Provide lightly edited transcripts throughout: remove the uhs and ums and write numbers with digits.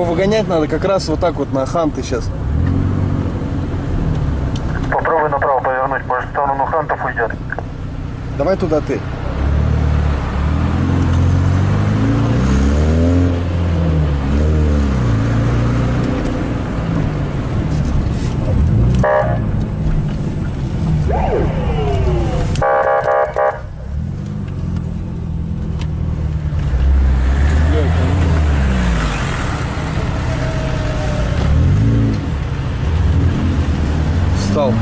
Его выгонять надо как раз вот так вот на Ханты сейчас. Попробуй направо повернуть, может в сторону Хантов уйдет. Давай туда ты. Встал.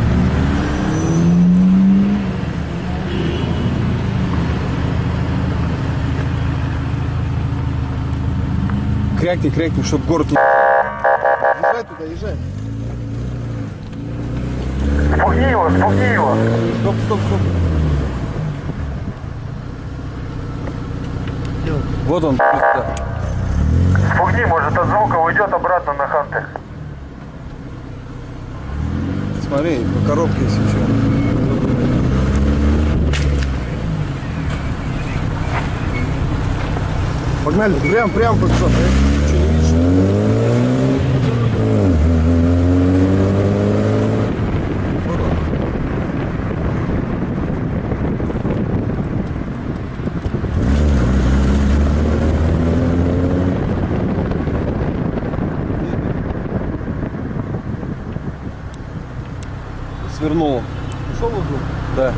Крякни, крякни, чтоб город не... Езжай туда, езжай. Спугни его, спугни его. Стоп, стоп, стоп. Вот он, пизда. Спугни, может от звука уйдет обратно на Ханты. Смотри, по коробке если что. Погнали, прям под что, что не видишь? Вот он. Свернуло. Ушел в угол? Да.